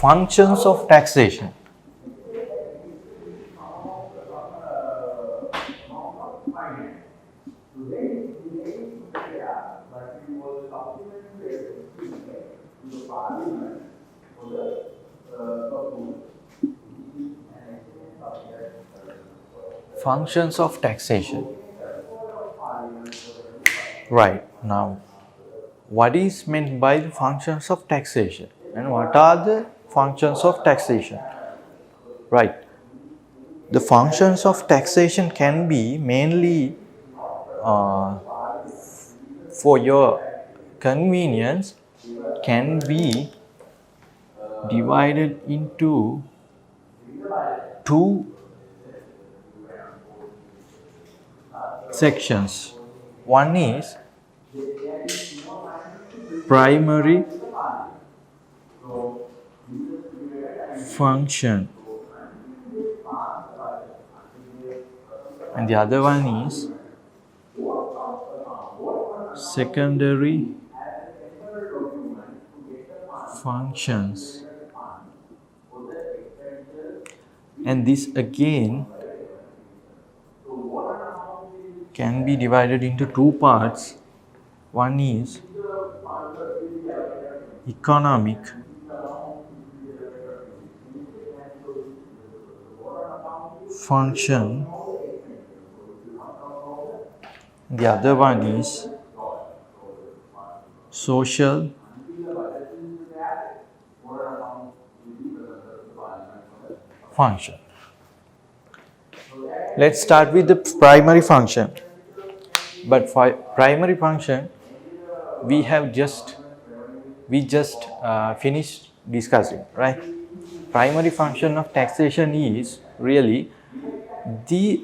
functions of taxation. Functions of taxation. Right, now what is meant by the functions of taxation and what are the functions of taxation? Right, the functions of taxation can be mainly for your convenience can be divided into two sections. One is primary function and the other one is secondary functions, and this again can be divided into two parts. One is economic function, the other one is social function. Let's start with the primary function. But for primary function, we just finished discussing, right? Primary function of taxation is really the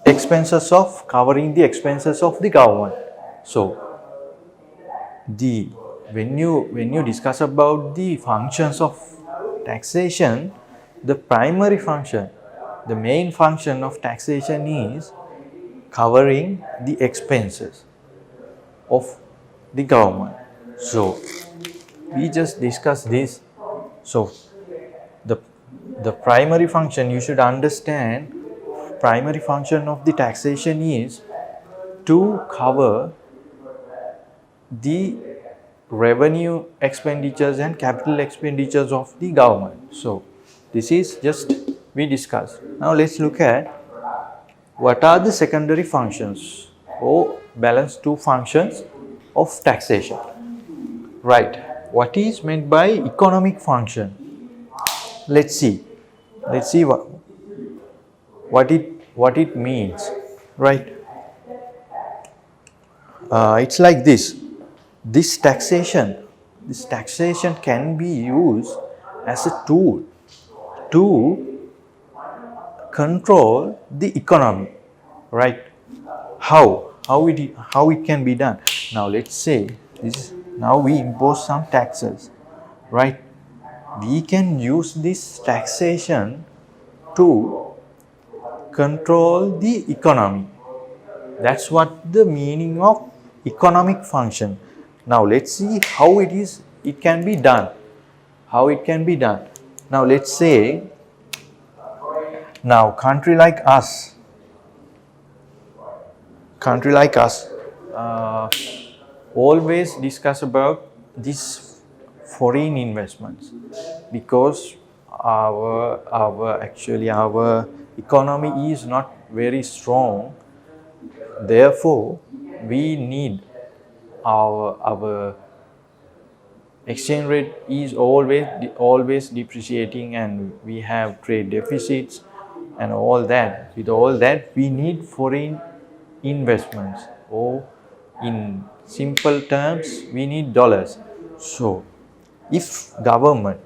expenses of covering the expenses of the government. So when you discuss about the functions of taxation, the primary function, the main function of taxation is covering the expenses of the government. So we just discussed this. So the primary function, you should understand, primary function of the taxation is to cover the revenue expenditures and capital expenditures of the government. So this is just we discussed. Now let's look at what are the secondary functions or balance two functions of taxation. Right, what is meant by economic function? Let's see what it means, right? It's like this. This taxation can be used as a tool to control the economy, right? How it can be done? Now let's say now we impose some taxes, right? We can use this taxation to control the economy. That's what the meaning of economic function. Now let's see how it can be done. Now let's say, now country like us always discuss about this foreign investments, because our economy is not very strong. Therefore we need our exchange rate is always depreciating, and we have trade deficits and all that. With all that, we need foreign investments, or in simple terms, we need dollars. So if government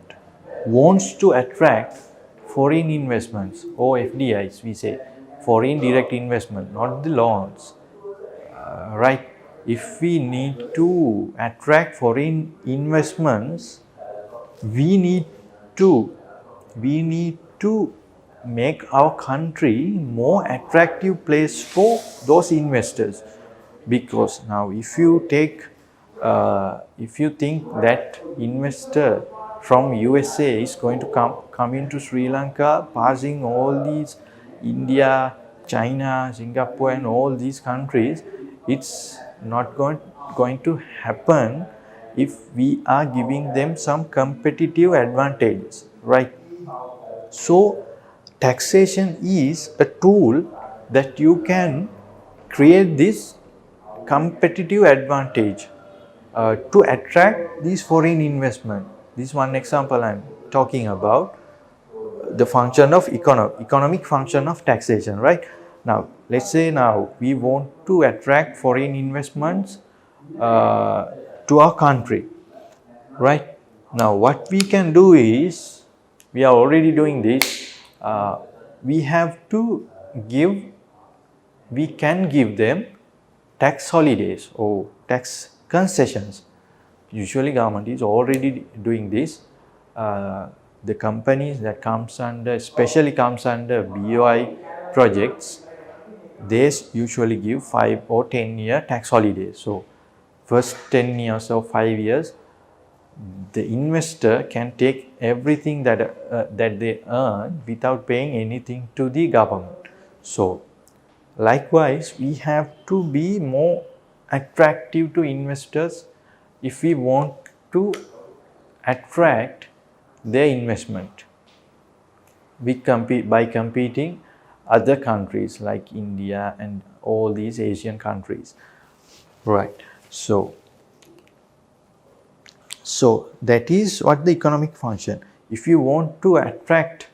wants to attract foreign investments, or FDIs, we say foreign direct investment, not the loans, right? If we need to attract foreign investments, we need to make our country more attractive place for those investors. Because now if you take if you think that investor from USA is going to come into Sri Lanka, passing all these India, China, Singapore, and all these countries, it's not going to happen if we are giving them some competitive advantages, right? So, taxation is a tool that you can create this competitive advantage to attract these foreign investment. This one example I'm talking about, the function of economic function of taxation, right? Now, let's say now we want to attract foreign investments to our country, right? Now, what we can do is, we are already doing this, we have to give, we can give them tax holidays or tax concessions. Usually government is already doing this. The companies that comes under, especially comes under BOI projects, they usually give 5 or 10-year tax holidays. So first 10 years or 5 years, the investor can take everything that they earn without paying anything to the government. So likewise, we have to be more attractive to investors if we want to attract their investment. We compete by competing other countries like India and all these Asian countries, right? So that is what the economic function. If you want to attract,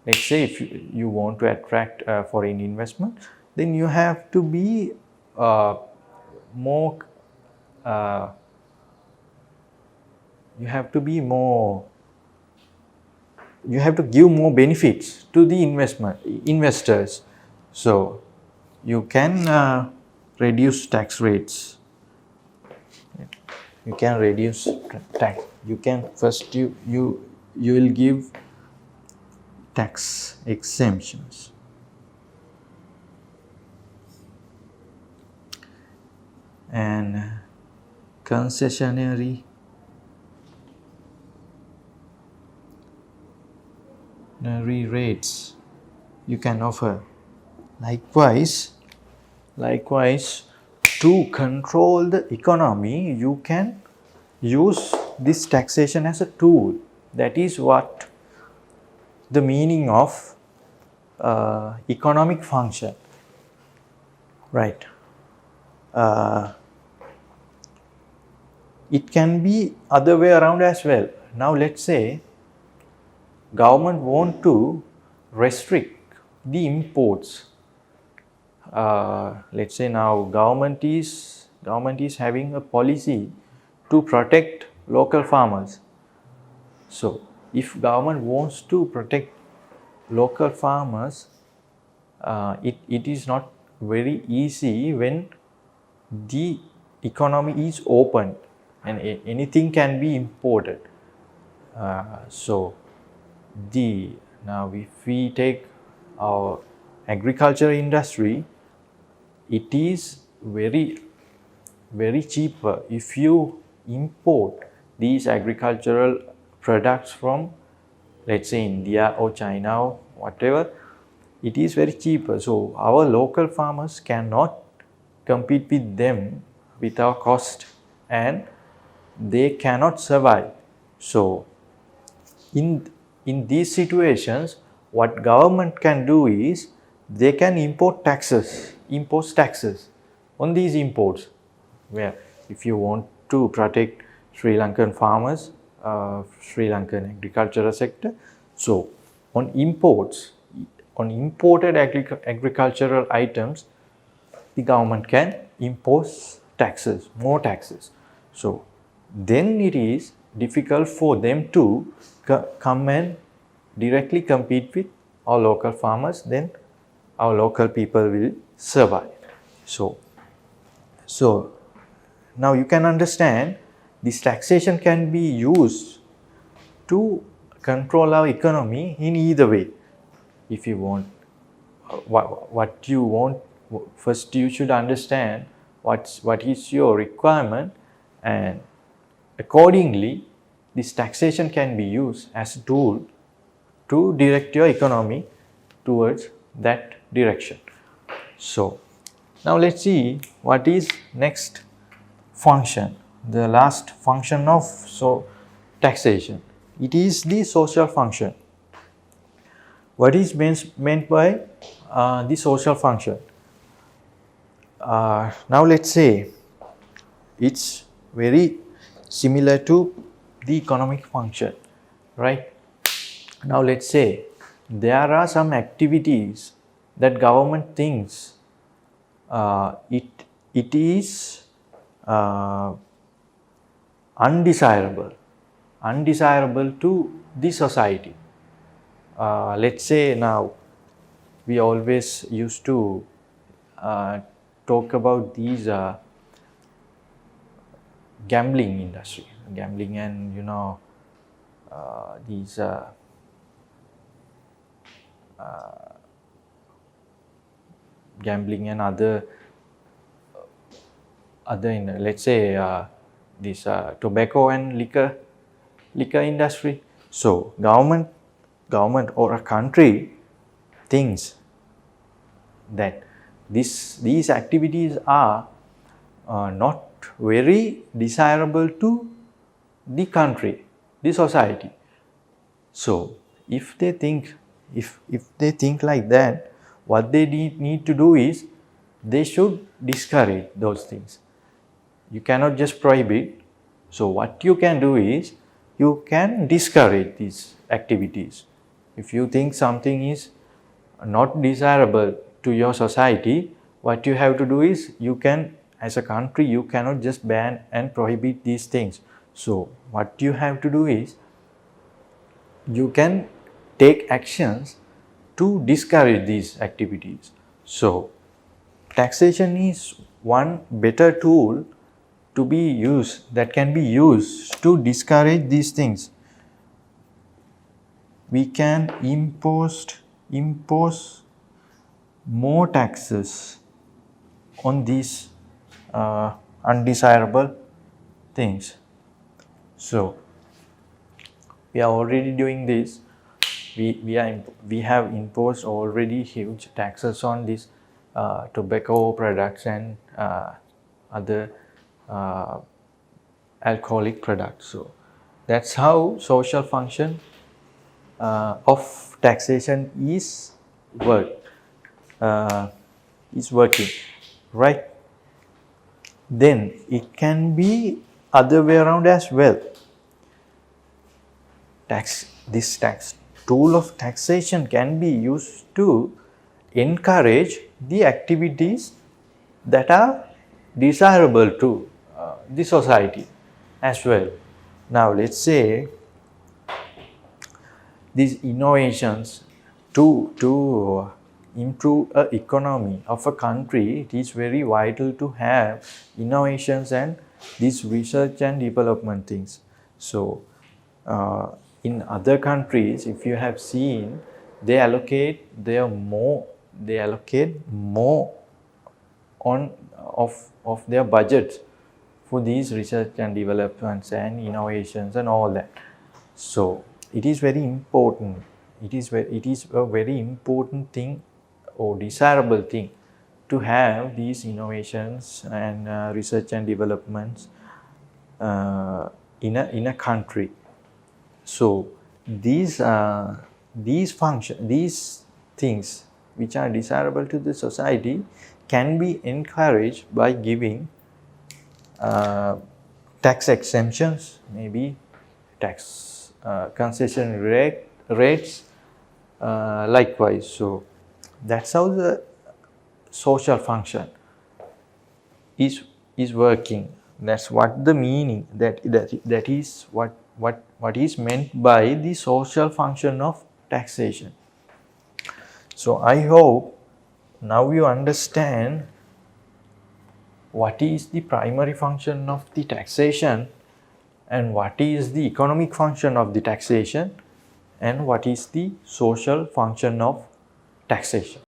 let's say if you want to attract foreign investment, then you have to be more you have to give more benefits to the investors. So you can reduce tax rates. You can reduce tax. You can first you will give tax exemptions. And concessionary rates you can offer. Likewise, to control the economy, you can use this taxation as a tool. That is what the meaning of economic function, right? It can be other way around as well. Now let's say government want to restrict the imports. Let's say now government is having a policy to protect local farmers. So if government wants to protect local farmers, it is not very easy when the economy is open and anything can be imported. So now if we take our agriculture industry, it is very cheaper if you import these agricultural products from, let's say, India or China or whatever. It is very cheaper. So our local farmers cannot compete with them with our cost and they cannot survive. So in these situations, what government can do is they can impose taxes on these imports. Where if you want to protect Sri Lankan farmers, Sri Lankan agricultural sector, so on imported agricultural items, the government can impose more taxes. So then it is difficult for them to come and directly compete with our local farmers. Then our local people will survive. So now you can understand this taxation can be used to control our economy in either way. If you want, what you want, first you should understand what is your requirement, and accordingly this taxation can be used as a tool to direct your economy towards that direction. So now let's see what is next function, the last function of taxation. It is the social function. What is meant by the social function? Now let's say it's very similar to the economic function, right? Now let's say there are some activities that government thinks it is undesirable to the society. Let's say now we always used to talk about these gambling industry, gambling and these gambling and other let's say this tobacco and liquor industry. So government or a country thinks that these activities are not very desirable to the country, the society. So if they think like that, what they need to do is they should discourage those things. You cannot just prohibit. So what you can do is you can discourage these activities. If you think something is not desirable to your society, what you have to do is you can, as a country, you cannot just ban and prohibit these things. So what you have to do is you can take actions to discourage these activities. So taxation is one better tool to be used, that can be used to discourage these things. We can impose more taxes on these undesirable things. So we are already doing this. We have imposed already huge taxes on these tobacco products and other alcoholic products. So that's how social function of taxation is working, right? Then it can be other way around as well. This tax tool of taxation can be used to encourage the activities that are desirable to the society as well. Now let's say these innovations to improve the economy of a country, it is very vital to have innovations and these research and development things. So in other countries, if you have seen, they allocate more of their budgets for these research and developments and innovations and all that. So it is very important. It is a very important thing or desirable thing to have these innovations and research and developments in a country. So these things which are desirable to the society can be encouraged by giving tax exemptions, maybe tax concession rates, likewise. So that's how the social function is working. That's what the meaning, that is what is meant by the social function of taxation. So I hope now you understand what is the primary function of the taxation and what is the economic function of the taxation and what is the social function of taxation.